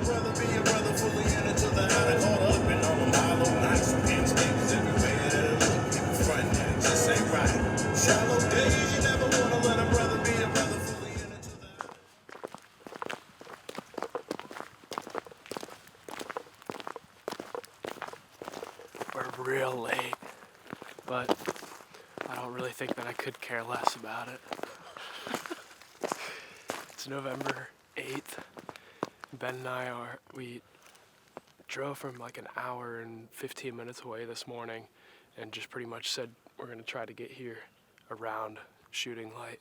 brother be a brother fully into the honor. Caught up in all the mile nights. Pin stickers everywhere that I look. People frontin' and it just ain't right. Shallow days, you never wanna let a brother be a brother fully into the We're real late, but I don't really think that I could care less about it. It's November 8th. Ben and we drove from like an hour and 15 minutes away this morning and just pretty much said we're going to try to get here around shooting light.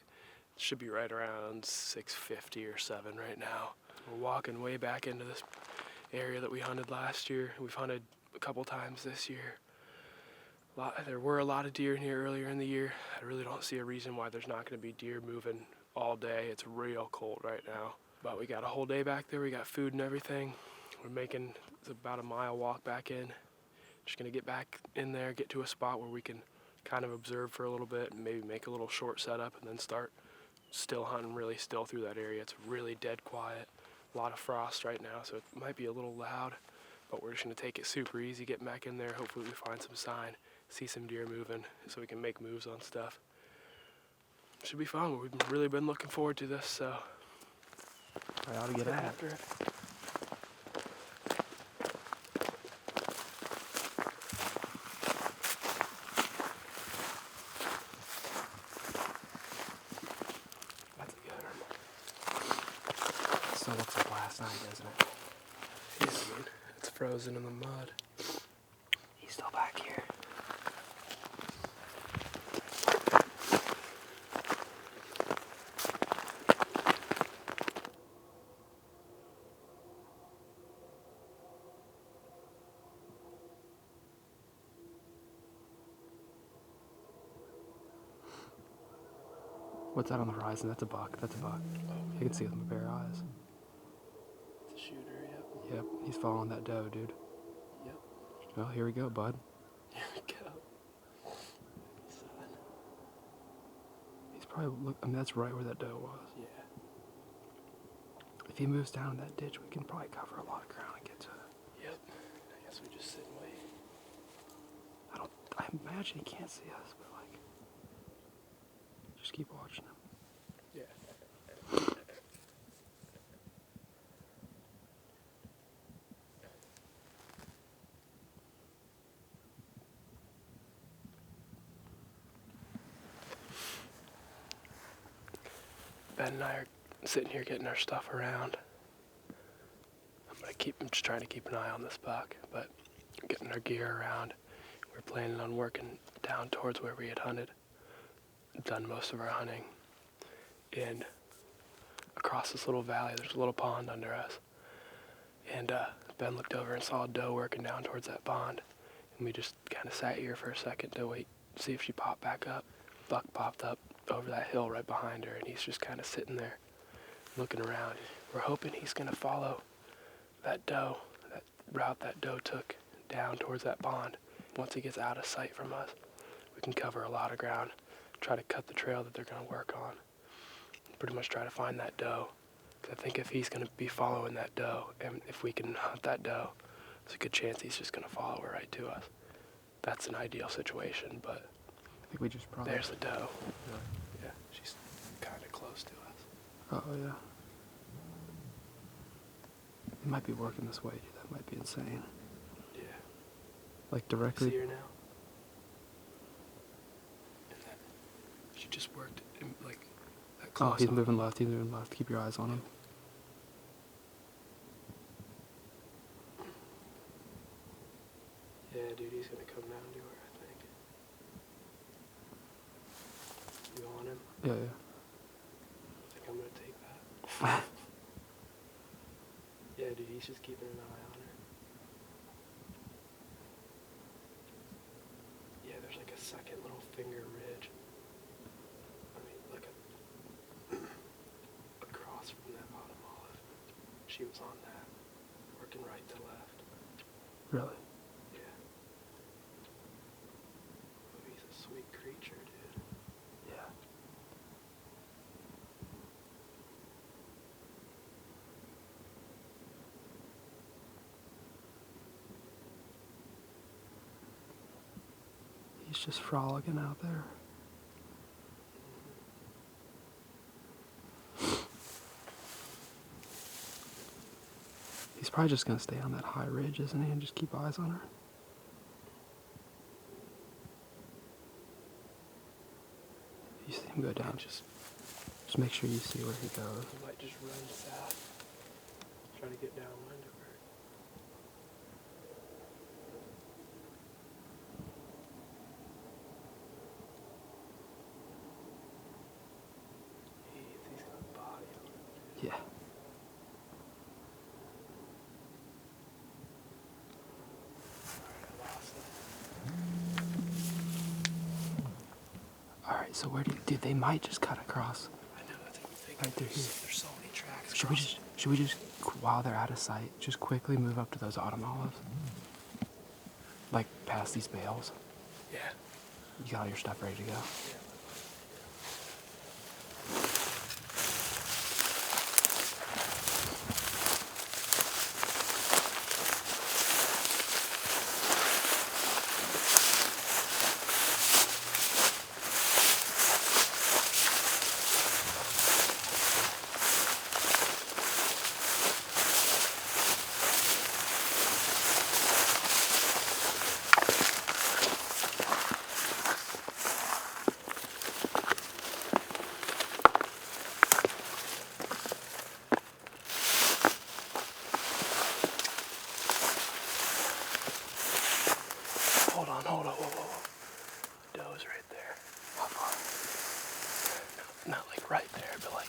It should be right around 6:50 or 7 right now. We're walking way back into this area that we hunted last year. We've hunted a couple times this year. There were a lot of deer in here earlier in the year. I really don't see a reason why there's not going to be deer moving all day. It's real cold right now. But we got a whole day back there. We got food and everything. It's about a mile walk back in. Just going to get back in there, get to a spot where we can kind of observe for a little bit and maybe make a little short setup and then start still hunting really still through that area. It's really dead quiet. A lot of frost right now, so it might be a little loud. But we're just going to take it super easy, get back in there. Hopefully we find some sign, see some deer moving so we can make moves on stuff. Should be fun. We've really been looking forward to this, so I ought to get after it. That's a good one. Still looks like last night, doesn't it? Yeah, man. It's frozen in the mud. He's still back here. What's that on the horizon? That's a buck. That's a buck. Oh, You can see it with my bare eyes. it's a shooter, yep. Yep, he's following that doe, dude. Yep. Well, here we go, bud. Here we go. He's probably that's right where that doe was. Yeah. If he moves down in that ditch, we can probably cover a lot of ground and get to it. Yep. I guess we just sit and wait. I imagine he can't see us, but like, just keep watching him. Yeah. Ben and I are sitting here getting our stuff around. I'm just trying to keep an eye on this buck, but getting our gear around. We're planning on working down towards where we had hunted, done most of our hunting. And across this little valley, there's a little pond under us. And Ben looked over and saw a doe working down towards that pond. And we just kind of sat here for a second to wait, see if she popped back up. Buck popped up over that hill right behind her, and he's just kind of sitting there looking around. We're hoping he's going to follow that doe, that route that doe took down towards that pond. Once he gets out of sight from us, we can cover a lot of ground, try to cut the trail that they're going to work on, pretty much try to find that doe. Because I think if he's going to be following that doe, and if we can hunt that doe, there's a good chance he's just going to follow her right to us. That's an ideal situation, but I think we just probably. there's the doe. Yeah, she's kind of close to us. Oh yeah. He might be working this way, dude. That might be insane. Yeah. Like directly. See her now? And that, she just worked in, like that close. Oh, he's up. moving left. He's moving left. Keep your eyes on him. Yeah, dude, he's gonna come down to her, I think. You on him? Yeah, yeah. I think I'm gonna take that. Yeah, dude, he's just keeping an eye on her. Yeah, there's like a second little finger ridge. I mean, like across from that bottom olive. She was on that, working right to left. Really? Yeah. Oh, he's a sweet creature, dude. Yeah. He's just frolicking out there. He's probably just gonna stay on that high ridge, isn't he, and just keep eyes on her. You see him go down, just make sure you see where he goes. He might just run south, try to get downwind of her. He's got a body on him. Yeah. Alright, I lost him. Alright, so where dude, they might just cut across. I know, I think Right through here. there's so many tracks. Should we just, while they're out of sight, just quickly move up to those autumn olives? Like, past these bales? Yeah. You got all your stuff ready to go? Yeah. Hold on, whoa. Doe's right there. How far? No, not like right there, but like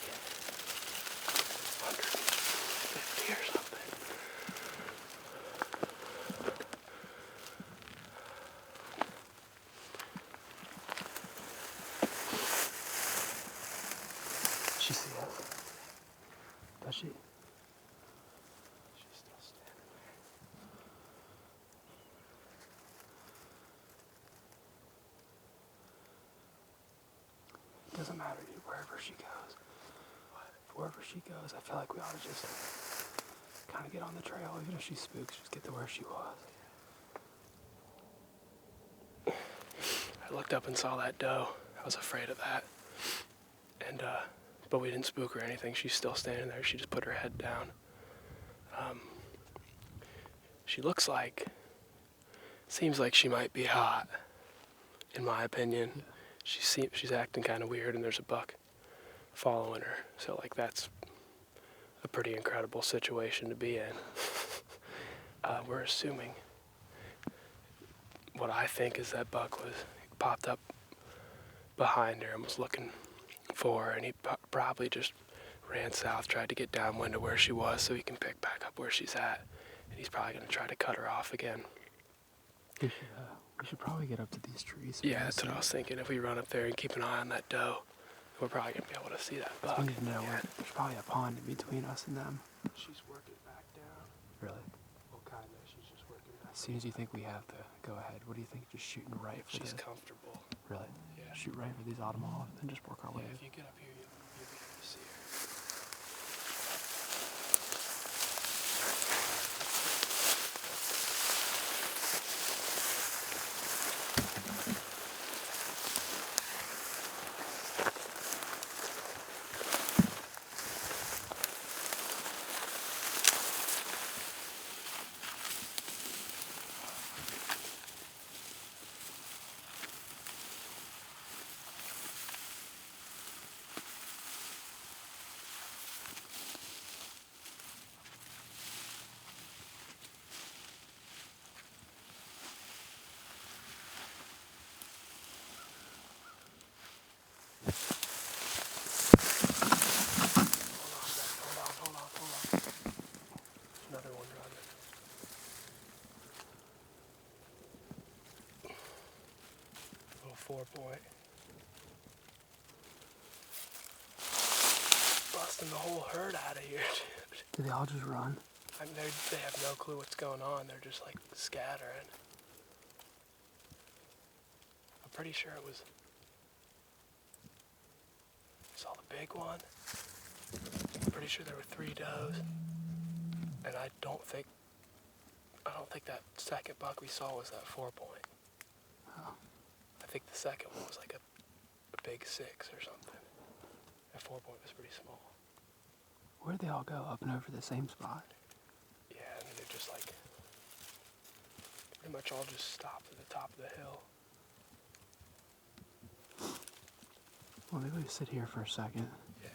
150 or something. She see us? Does she? She's still standing there. It doesn't matter, dude. Wherever she goes. Wherever she goes, I feel like we ought to just kind of get on the trail. Even if she spooks, just get to where she was. I looked up and saw that doe. I was afraid of that. And, but we didn't spook her or anything. She's still standing there. She just put her head down. She looks like, seems like she might be hot, in my opinion. Yeah. She's acting kind of weird, and there's a buck following her. So, like, that's a pretty incredible situation to be in. We're assuming what I think is that buck was popped up behind her and was looking for her, and he probably just ran south, tried to get downwind of where she was so he can pick back up where she's at, and he's probably going to try to cut her off again. We should probably get up to these trees. Yeah, that's what I was thinking. If we run up there and keep an eye on that doe, we're probably going to be able to see that buck. We need to know Yeah. where. There's probably a pond in between us and them. She's working back down. Really? Well, kind of. She's just working back. As soon as you think we have to go ahead, what do you think? Just shooting right for She's the... comfortable. Really? Yeah. Shoot right for these autumn olives and just work our way. Yeah, if you get up here, you'll be able to see her. Hold on. Another one running. Little 4-point. Busting the whole herd out of here, dude. Did they all just run? I mean, they have no clue what's going on. They're just like scattering. I'm pretty sure it was. Saw the big one. I'm pretty sure there were 3 does, and I don't think that second buck we saw was that 4-point. Oh. think the second one was like a big 6 or something. That 4-point was pretty small. Where'd they all go? Up and over the same spot? Yeah, I mean, they're just like, pretty much all just stopped at the top of the hill. Well, maybe we sit here for a second. Yeah.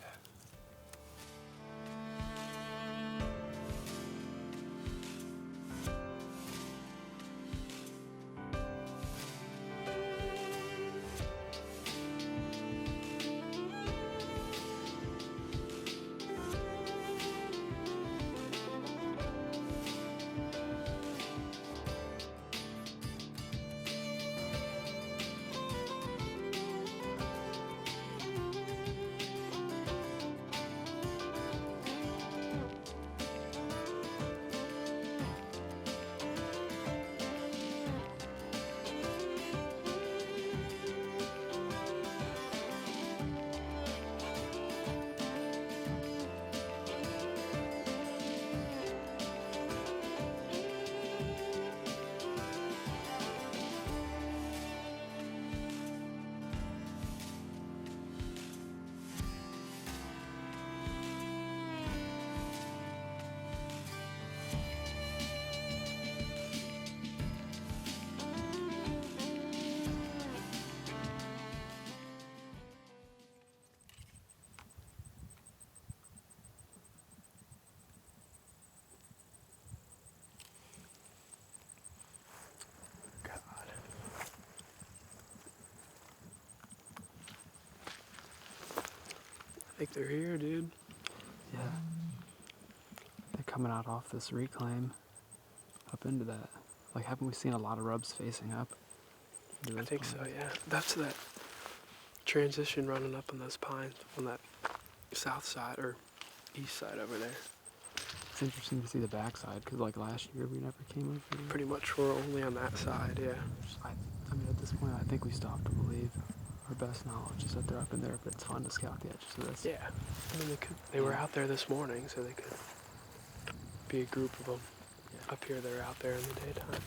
I think they're here, dude. Yeah. They're coming out off this reclaim up into that. Like, haven't we seen a lot of rubs facing up? I think so, yeah. That's that transition running up on those pines on that south side or east side over there. It's interesting to see the backside because, like, last year we never came over here. Pretty much we're only on that side, yeah. I mean, at this point, I think we stopped to believe. Our best knowledge is that they're up in there, but it's fun to scout the edges of this. Yeah. I mean, they were out there this morning, so they could be a group of them up here that are out there in the daytime.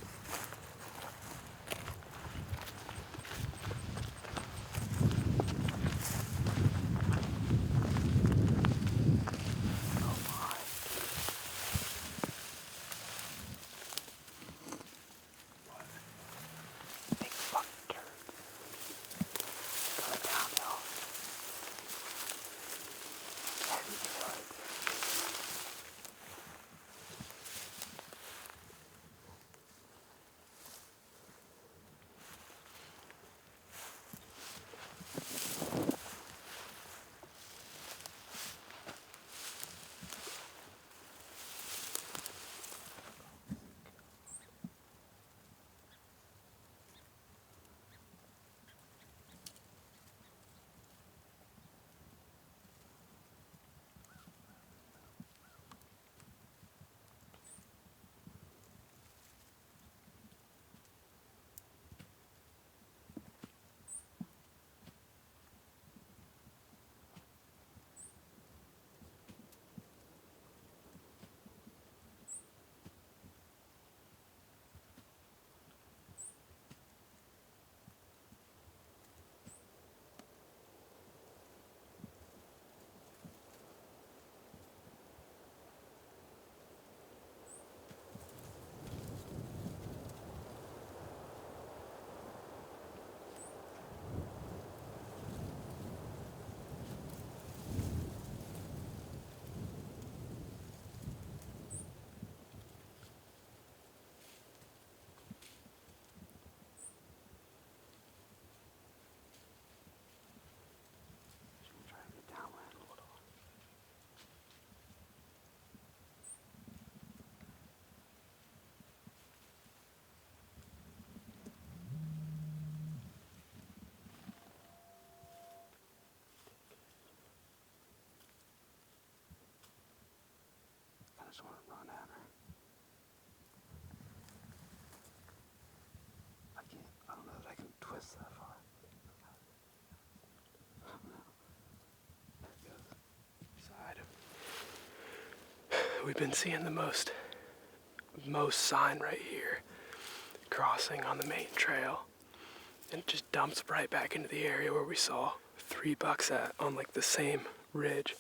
I just want to run at her. I don't know that I can twist that far. I don't know. There it goes. Side. We've been seeing the most sign right here, crossing on the main trail. and it just dumps right back into the area where we saw 3 bucks at on like the same ridge,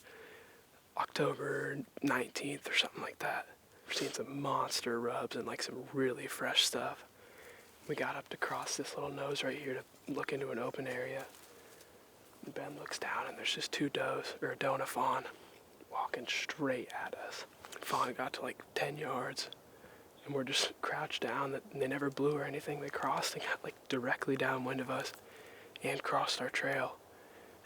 October 19th or something like that. We're seeing some monster rubs and like some really fresh stuff. We got up to cross this little nose right here to look into an open area. And Ben looks down and there's just 2 does, or a doe and a fawn, walking straight at us. Fawn got to like 10 yards and we're just crouched down. They never blew or anything. They crossed and got like directly downwind of us and crossed our trail.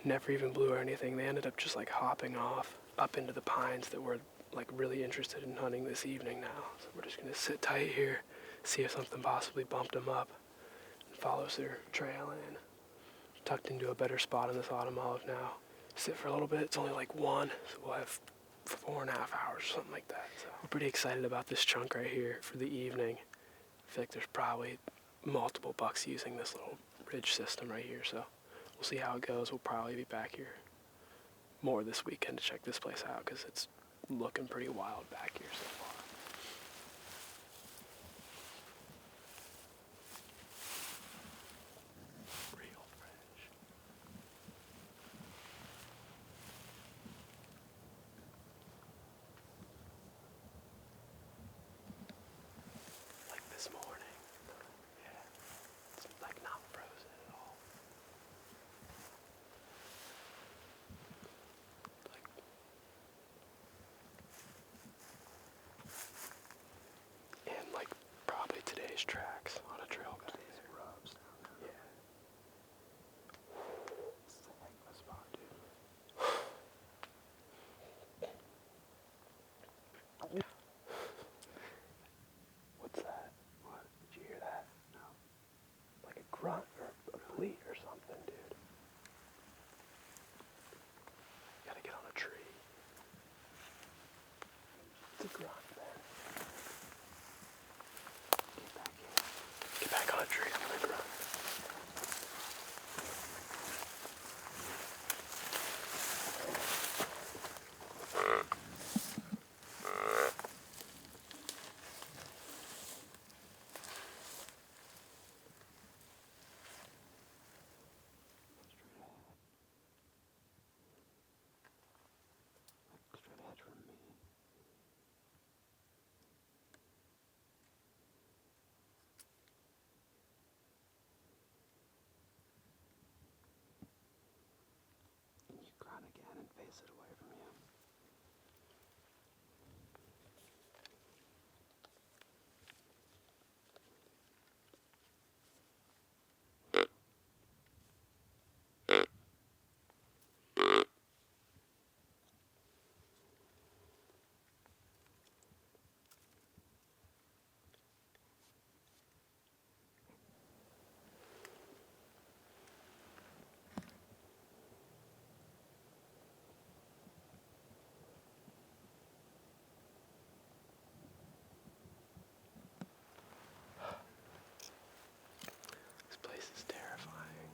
Never even blew or anything. They ended up just like hopping off up into the pines that we're like really interested in hunting this evening now. So we're just gonna sit tight here, see if something possibly bumped them up, and follows their trail in. Tucked into a better spot in this autumn olive now. Sit for a little bit. It's only like 1, so we'll have 4.5 hours or something like that. So we're pretty excited about this chunk right here for the evening. I feel like there's probably multiple bucks using this little ridge system right here, so we'll see how it goes. We'll probably be back here more this weekend to check this place out because it's looking pretty wild back here so far. Real fresh. Like this morning. Yeah. It's like not frozen at all. Like and like probably today's tracks on a trail guide. Today's rubs down there. Yeah. It's a heck of a spot, dude. What's that? What? Did you hear that? No. Like a grunt or a bleat or something, dude. Gotta get on a tree. It's a grunt, man. Get back here. Get back on a tree. I'm gonna grunt. Straight ahead from me. And you grunt again and face it away from you. This place is terrifying.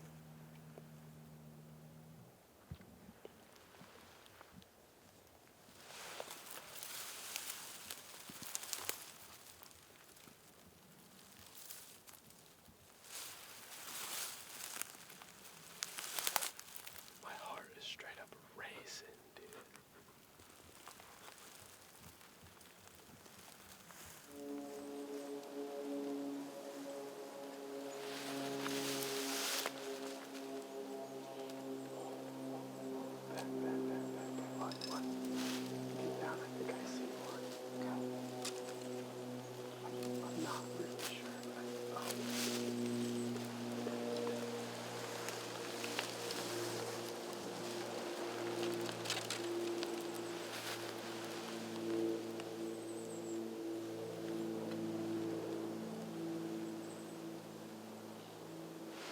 My heart is straight up racing, dude. What? Get down, I think I see one. Okay. I'm not really sure, but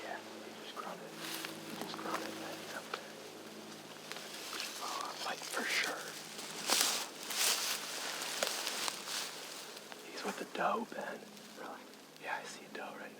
yeah, he just grunted. Man. He's up there. Like for sure. He's with the doe, Ben. Really? Yeah, I see a doe right now.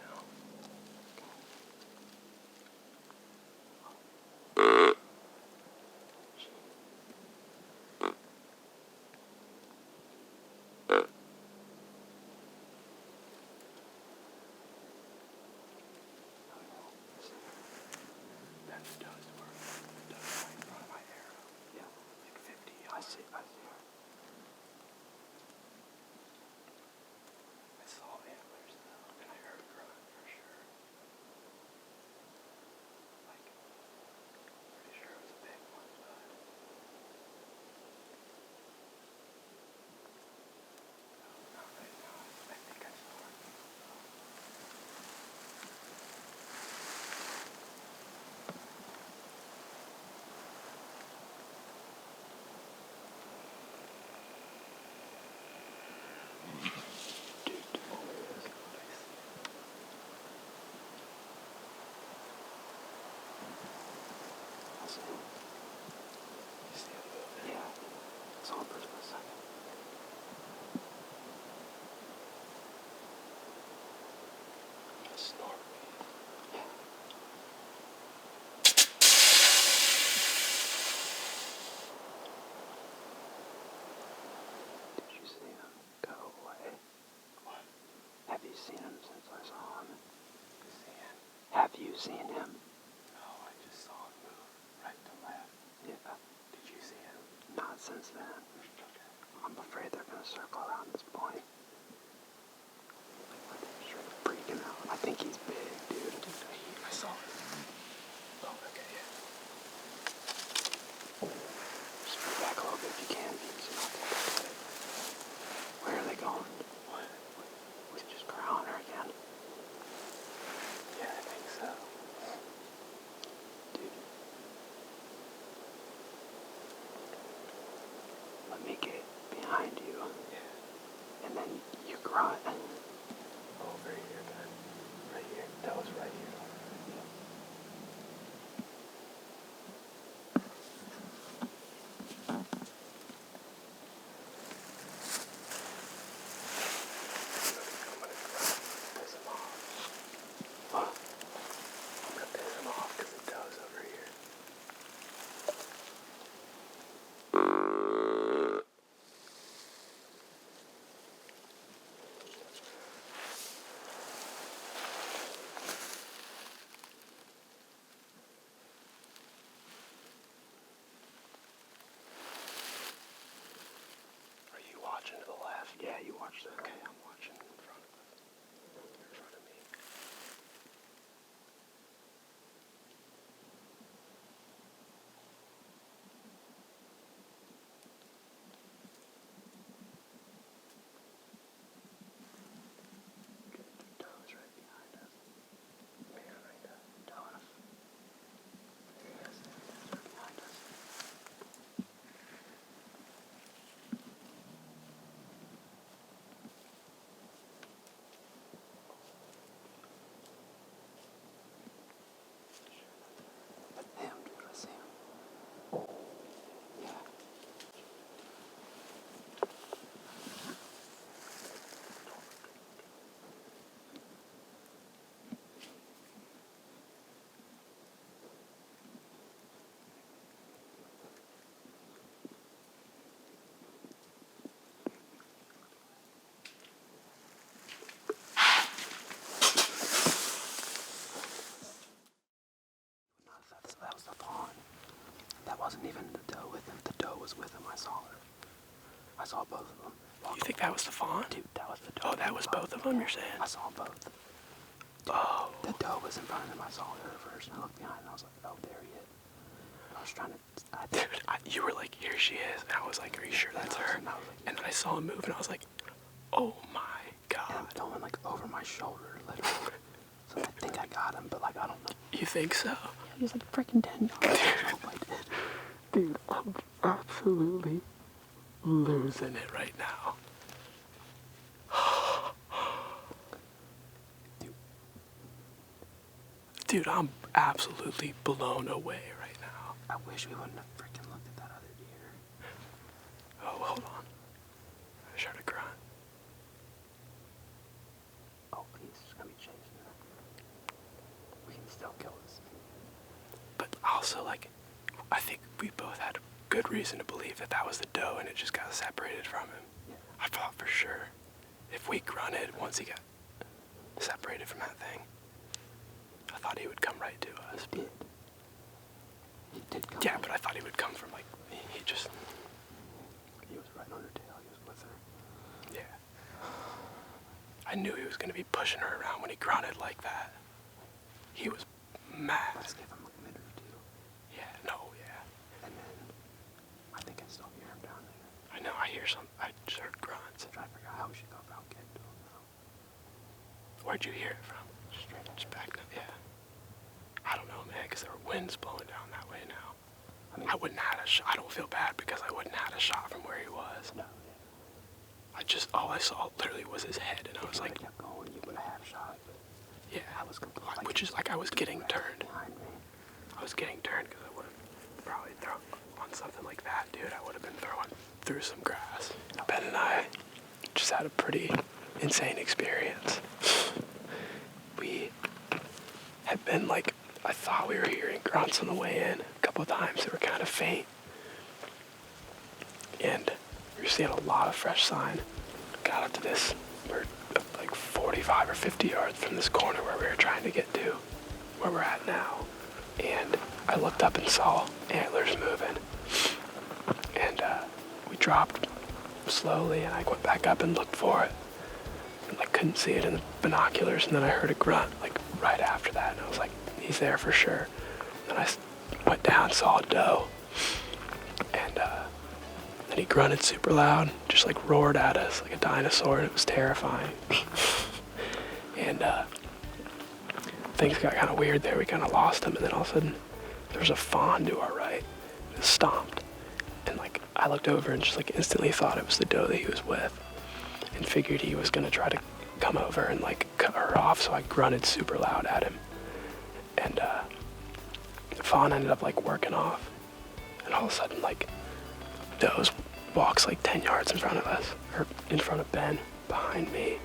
seen him since I saw him? Have you seen him? No, I just saw him move right to left. Yeah. Did you see him? Not since then. Okay. I'm afraid they're gonna circle around this point. Straight freaking out. I think he's big, dude. I saw it. Oh, okay, yeah. Just move back a little bit if you can. So not that big. Where are they going? What? Was it just growling her again? Yeah, I think so. Dude. Let me get behind you. Yeah. And then you grunt. Over here, man. Right here. That was right here. I'm gonna piss him off. What? I'm gonna piss him off because it does over here. Are you watching to the left? Yeah, you watch that. Okay, I'm watching in front of us. In front of me. Good. Their toes right behind us. Man, I know. Tell us. Yes, they're behind us. That's him, dude. I see him. Yeah. That was the fawn. That wasn't even the doe with him. The doe was with him. I saw her. I saw both of them. You think that was the fawn? Dude, that was the doe. Oh, that was both of them, you're saying? I saw both. Oh. The doe was in front of him. I saw her first, and I looked behind, and I was like, oh, there he is. I was trying to... Dude, you were like, here she is. And I was like, are you sure that's her? And I was like, And then I saw him move, and I was like, oh my and I'm god. going like over my shoulder, literally. So I think I got him, but like I don't know. You think so? Yeah, he was like freaking 10 yards. I did. Dude, I'm absolutely losing it right now. Dude, I'm absolutely blown away right now. I wish we wouldn't have freaking looked at that other deer. Oh, hold on. I heard a grunt. Oh, he's gonna be chasing her. We can still kill this. But also, like, I think we both had good reason to believe that that was the doe and it just got separated from him. Yeah. I thought for sure if we grunted once he got separated from that thing, I thought he would come right to us. He did. He did come. Yeah, but I thought he would come from, like, he just, He was right on her tail. He was with her. yeah. I knew he was going to be pushing her around when he grunted like that. He was mad. Let's give him a minute or two. Yeah, no, yeah. And then I think I still hear him down there. I know, I just heard grunts. I'm trying to figure out how we should go about getting to him now. Where'd you hear it from? Straight up. Just back, yeah. I don't know, man, because there were winds blowing down that way now. I mean, I wouldn't have had a shot. I don't feel bad because I wouldn't have had a shot from where he was. no. All I saw literally was his head, and I was If you like, would've kept going, you would have had a shot. But yeah. I was completely. Which is like I was getting turned. Behind me. I was getting turned because I would have probably thrown on something like that, dude. I would have been throwing through some grass. Ben and I just had a pretty insane experience. We had been like, I thought we were hearing grunts on the way in. A couple of times they were kind of faint. And we were seeing a lot of fresh sign. Got up to this we're like 45 or 50 yards from this corner where we were trying to get to, where we're at now. And I looked up and saw antlers moving. And we dropped slowly, and I went back up and looked for it. And like couldn't see it in the binoculars, and then I heard a grunt like right after that, and I was like, he's there for sure. And I went down, saw a doe, and then he grunted super loud, just like roared at us like a dinosaur, and it was terrifying. And things got kind of weird there. We kind of lost him, and then all of a sudden there was a fawn to our right. It stomped, and like I looked over and just like instantly thought it was the doe that he was with, and figured he was gonna try to come over and like cut her off. So I grunted super loud at him, and the fawn ended up like working off, and all of a sudden like doe walks like 10 yards in front of us, or in front of Ben, behind me,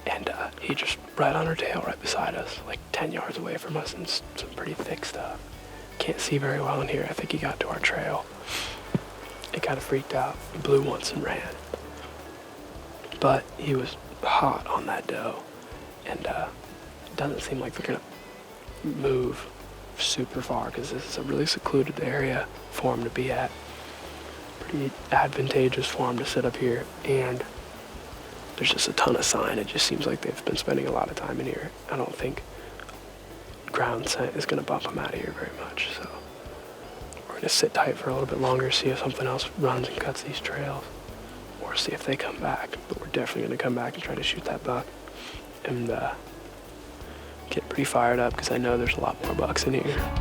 and he just right on her tail right beside us, like 10 yards away from us, and some pretty thick stuff. Can't see very well in here. I think he got to our trail. He kind of freaked out. He blew once and ran. But he was hot on that doe, and it doesn't seem like they're gonna move super far, because this is a really secluded area for him to be at. Pretty advantageous for him to sit up here, and there's just a ton of sign. It just seems like they've been spending a lot of time in here. I don't think ground scent is gonna bump them out of here very much, so we're gonna sit tight for a little bit longer, see if something else runs and cuts these trails, or see if they come back. But we're definitely gonna come back and try to shoot that buck, and get pretty fired up, because I know there's a lot more bucks in here.